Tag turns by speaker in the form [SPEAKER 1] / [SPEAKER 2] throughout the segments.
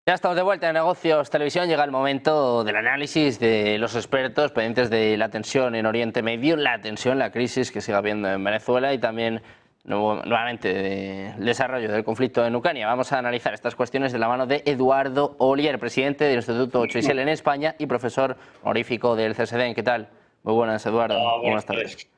[SPEAKER 1] Ya estamos de vuelta en Negocios Televisión. Llega el momento del análisis de los expertos pendientes de la tensión en Oriente Medio, la tensión, la crisis que sigue habiendo en Venezuela y también nuevamente del desarrollo del conflicto en Ucrania. Vamos a analizar estas cuestiones de la mano de Eduardo Olier, presidente del Instituto Choisel en España y profesor honorífico del CSD. ¿Qué tal? Muy buenas, Eduardo. Muy buenas tardes.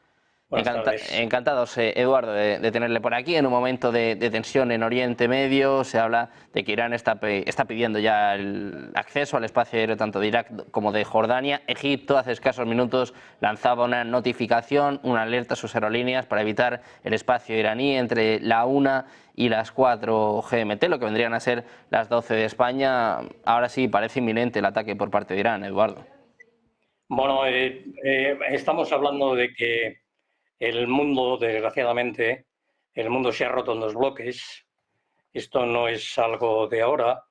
[SPEAKER 2] Buenas tardes.
[SPEAKER 1] Encantados, Eduardo, de tenerle por aquí en un momento de tensión en Oriente Medio. Se habla de que Irán está pidiendo ya el acceso al espacio aéreo tanto de Irak como de Jordania. Egipto hace escasos minutos lanzaba una notificación, una alerta a sus aerolíneas para evitar el espacio iraní entre la 1 y las 4 GMT, lo que vendrían a ser las 12 de España. Ahora sí parece inminente el ataque por parte de Irán, Eduardo.
[SPEAKER 2] Bueno, estamos hablando de que el mundo, desgraciadamente, el mundo se ha roto en dos bloques. Esto no es algo de ahora.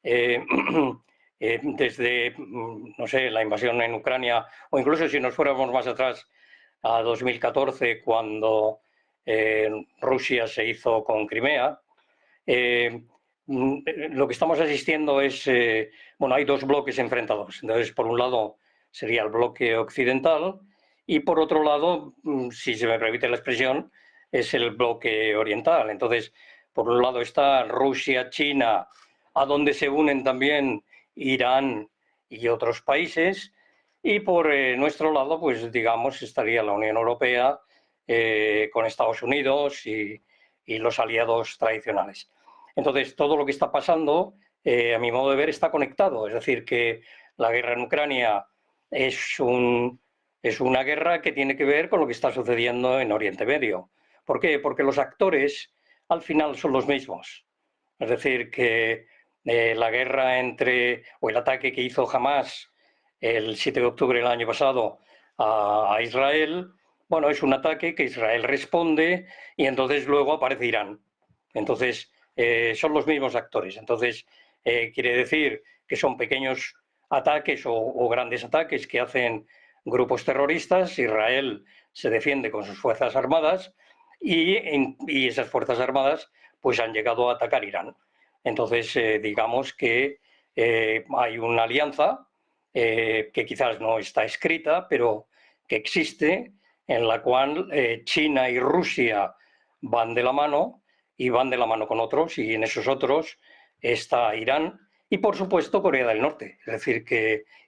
[SPEAKER 2] Desde, no sé, la invasión en Ucrania, o incluso si nos fuéramos más atrás, a 2014, cuando Rusia se hizo con Crimea, lo que estamos asistiendo es, bueno, hay dos bloques enfrentados. Entonces, por un lado sería el bloque occidental y por otro lado, si se me permite la expresión, es el bloque oriental. Entonces, por un lado está Rusia, China, a donde se unen también Irán y otros países, y por nuestro lado, pues digamos, estaría la Unión Europea con Estados Unidos y los aliados tradicionales. Entonces, todo lo que está pasando, a mi modo de ver, está conectado. Es decir, que la guerra en Ucrania es una guerra que tiene que ver con lo que está sucediendo en Oriente Medio. ¿Por qué? Porque los actores al final son los mismos. Es decir, que la guerra o el ataque que hizo Hamas el 7 de octubre del año pasado a Israel, bueno, es un ataque que Israel responde y entonces luego aparece Irán. Entonces, son los mismos actores. Entonces, quiere decir que son pequeños ataques o grandes ataques que hacen grupos terroristas. Israel se defiende con sus fuerzas armadas y esas fuerzas armadas pues han llegado a atacar Irán. Entonces, digamos que hay una alianza que quizás no está escrita, pero que existe, en la cual China y Rusia van de la mano y van de la mano con otros, y en esos otros está Irán y, por supuesto, Corea del Norte. Es decir,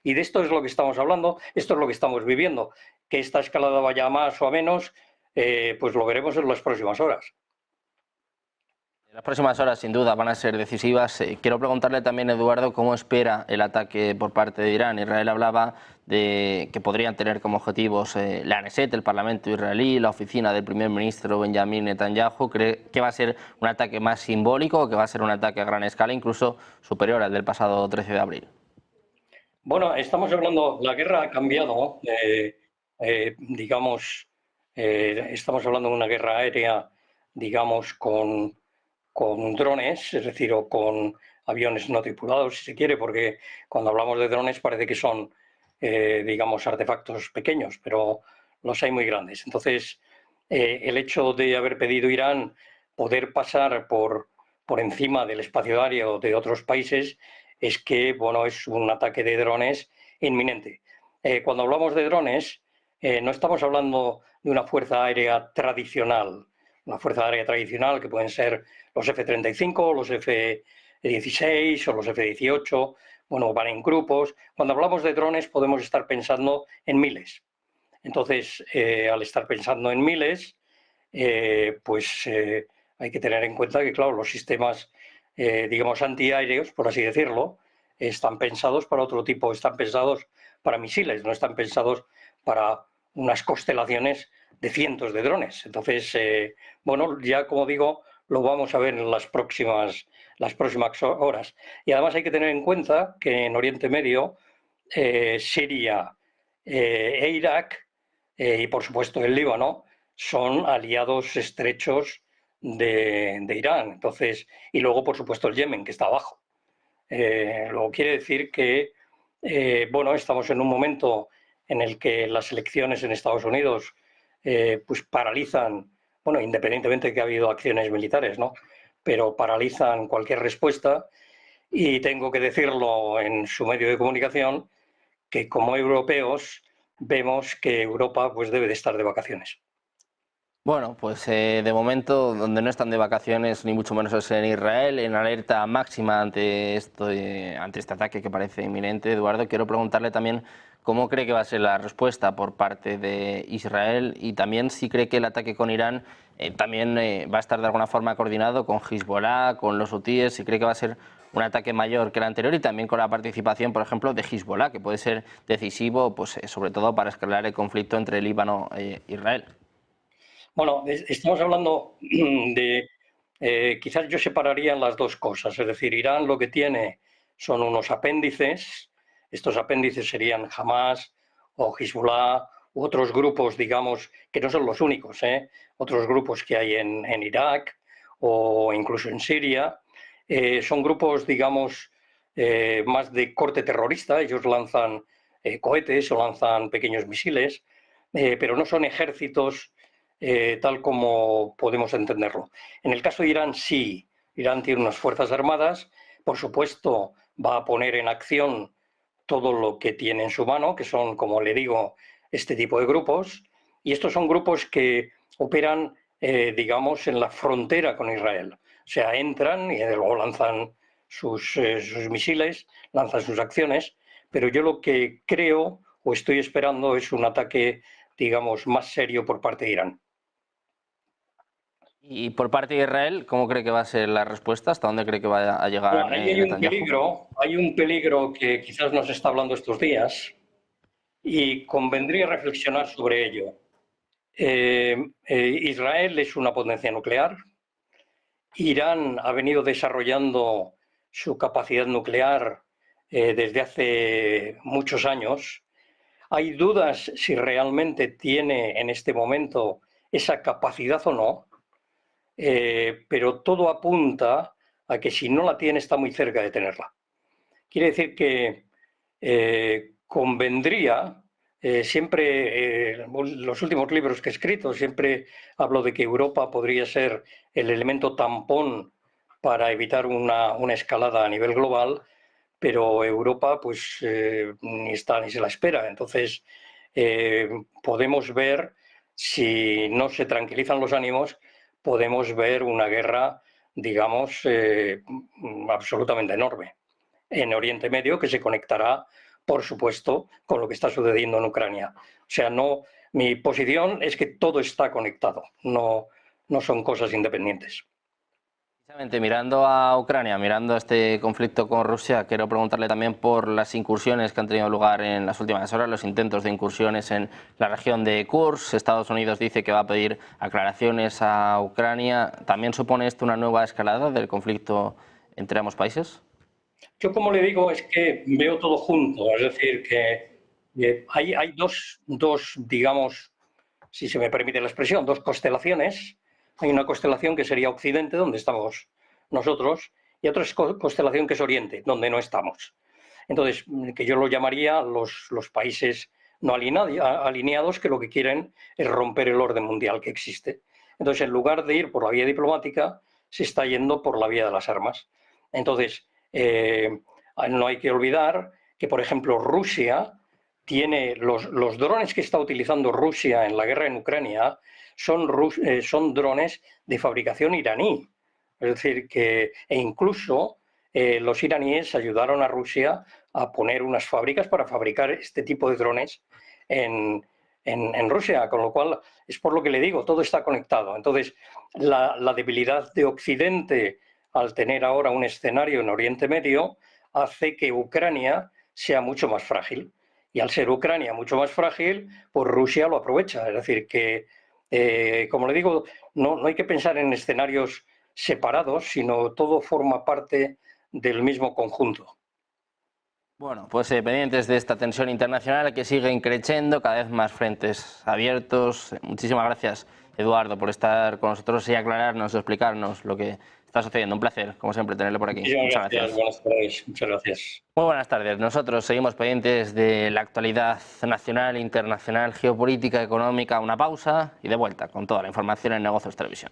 [SPEAKER 2] y de esto es lo que estamos hablando, esto es lo que estamos viviendo. Que esta escalada vaya a más o a menos, pues lo veremos en las próximas horas.
[SPEAKER 1] Las próximas horas, sin duda, van a ser decisivas. Quiero preguntarle también, Eduardo, cómo espera el ataque por parte de Irán. Israel hablaba de que podrían tener como objetivos la Knesset, el Parlamento israelí, la oficina del primer ministro Benjamin Netanyahu. ¿Cree que va a ser un ataque más simbólico o que va a ser un ataque a gran escala, incluso superior al del pasado 13 de abril?
[SPEAKER 2] Bueno, estamos hablando, la guerra ha cambiado, digamos, estamos hablando de una guerra aérea, digamos, con drones, es decir, o con aviones no tripulados, si se quiere, porque cuando hablamos de drones parece que son, digamos, artefactos pequeños, pero los hay muy grandes. Entonces, el hecho de haber pedido Irán poder pasar por encima del espacio aéreo de otros países es que, bueno, es un ataque de drones inminente. Cuando hablamos de drones, no estamos hablando de una fuerza aérea tradicional, una fuerza aérea tradicional que pueden ser los F-35, los F-16 o los F-18, bueno, van en grupos. Cuando hablamos de drones podemos estar pensando en miles. Entonces, al estar pensando en miles, hay que tener en cuenta que, claro, los sistemas, digamos, antiaéreos, por así decirlo, están pensados para otro tipo, están pensados para misiles, no están pensados para unas constelaciones de cientos de drones. Entonces, bueno, ya como digo, lo vamos a ver en las próximas horas. Y además hay que tener en cuenta que en Oriente Medio, Siria e Irak, y por supuesto el Líbano, son aliados estrechos de Irán. Entonces, y luego, por supuesto, el Yemen, que está abajo. Luego quiere decir que, bueno, estamos en un momento en el que las elecciones en Estados Unidos pues paralizan, bueno, independientemente de que ha habido acciones militares, ¿no? Pero paralizan cualquier respuesta. Y tengo que decirlo en su medio de comunicación, que como europeos vemos que Europa pues debe de estar de vacaciones.
[SPEAKER 1] Bueno, pues de momento donde no están de vacaciones ni mucho menos es en Israel, en alerta máxima ante este ataque que parece inminente. Eduardo, quiero preguntarle también cómo cree que va a ser la respuesta por parte de Israel y también si cree que el ataque con Irán también va a estar de alguna forma coordinado con Hezbollah, con los hutíes, si cree que va a ser un ataque mayor que el anterior y también con la participación, por ejemplo, de Hezbollah, que puede ser decisivo, pues sobre todo para escalar el conflicto entre Líbano e Israel.
[SPEAKER 2] Bueno, estamos hablando de, quizás yo separaría las dos cosas, es decir, Irán lo que tiene son unos apéndices, estos apéndices serían Hamas o Hezbollah u otros grupos, digamos, que no son los únicos, otros grupos que hay en Irak o incluso en Siria, son grupos, digamos, más de corte terrorista, ellos lanzan cohetes o lanzan pequeños misiles, pero no son ejércitos tal como podemos entenderlo. En el caso de Irán, sí, Irán tiene unas fuerzas armadas, por supuesto va a poner en acción todo lo que tiene en su mano, que son, como le digo, este tipo de grupos, y estos son grupos que operan, digamos, en la frontera con Israel. O sea, entran y luego lanzan sus misiles, lanzan sus acciones, pero yo lo que creo o estoy esperando es un ataque, digamos, más serio por parte de Irán.
[SPEAKER 1] Y por parte de Israel, ¿cómo cree que va a ser la respuesta? ¿Hasta dónde cree que va a
[SPEAKER 2] Bueno,
[SPEAKER 1] llegar
[SPEAKER 2] ahí
[SPEAKER 1] Netanyahu?
[SPEAKER 2] hay un peligro que quizás nos está hablando estos días y convendría reflexionar sobre ello. Israel es una potencia nuclear. Irán ha venido desarrollando su capacidad nuclear desde hace muchos años. Hay dudas si realmente tiene en este momento esa capacidad o no, pero todo apunta a que si no la tiene está muy cerca de tenerla. Quiere decir que convendría, los últimos libros que he escrito, siempre hablo de que Europa podría ser el elemento tampón para evitar una escalada a nivel global, pero Europa pues ni está ni se la espera. Entonces podemos ver, si no se tranquilizan los ánimos, podemos ver una guerra, digamos, absolutamente enorme en Oriente Medio que se conectará, por supuesto, con lo que está sucediendo en Ucrania. O sea, no, mi posición es que todo está conectado, no son cosas independientes.
[SPEAKER 1] Precisamente mirando a Ucrania, mirando este conflicto con Rusia, quiero preguntarle también por las incursiones que han tenido lugar en las últimas horas, los intentos de incursiones en la región de Kursk. Estados Unidos dice que va a pedir aclaraciones a Ucrania. ¿También supone esto una nueva escalada del conflicto entre ambos países?
[SPEAKER 2] Yo, como le digo, es que veo todo junto, es decir, que hay dos, digamos, si se me permite la expresión, dos constelaciones. Hay una constelación que sería Occidente, donde estamos nosotros, y otra constelación que es Oriente, donde no estamos. Entonces, que yo lo llamaría los países no alineados, que lo que quieren es romper el orden mundial que existe. Entonces, en lugar de ir por la vía diplomática, se está yendo por la vía de las armas. Entonces, no hay que olvidar que, por ejemplo, Rusia tiene los drones que está utilizando Rusia en la guerra en Ucrania son drones de fabricación iraní. Es decir, que incluso los iraníes ayudaron a Rusia a poner unas fábricas para fabricar este tipo de drones en Rusia, con lo cual es por lo que le digo, todo está conectado. Entonces, la debilidad de Occidente al tener ahora un escenario en Oriente Medio hace que Ucrania sea mucho más frágil. Y al ser Ucrania mucho más frágil, pues Rusia lo aprovecha. Es decir, que, como le digo, no hay que pensar en escenarios separados, sino todo forma parte del mismo conjunto.
[SPEAKER 1] Bueno, pues pendientes de esta tensión internacional que sigue increciendo, cada vez más frentes abiertos. Muchísimas gracias, Eduardo, por estar con nosotros y aclararnos, explicarnos lo que está sucediendo. Un placer, como siempre, tenerlo por aquí.
[SPEAKER 2] Muchísimas
[SPEAKER 1] Muchas
[SPEAKER 2] gracias,
[SPEAKER 1] gracias.
[SPEAKER 2] buenas tardes, muchas gracias.
[SPEAKER 1] Muy buenas tardes. Nosotros seguimos pendientes de la actualidad nacional, internacional, geopolítica, económica. Una pausa y de vuelta con toda la información en Negocios Televisión.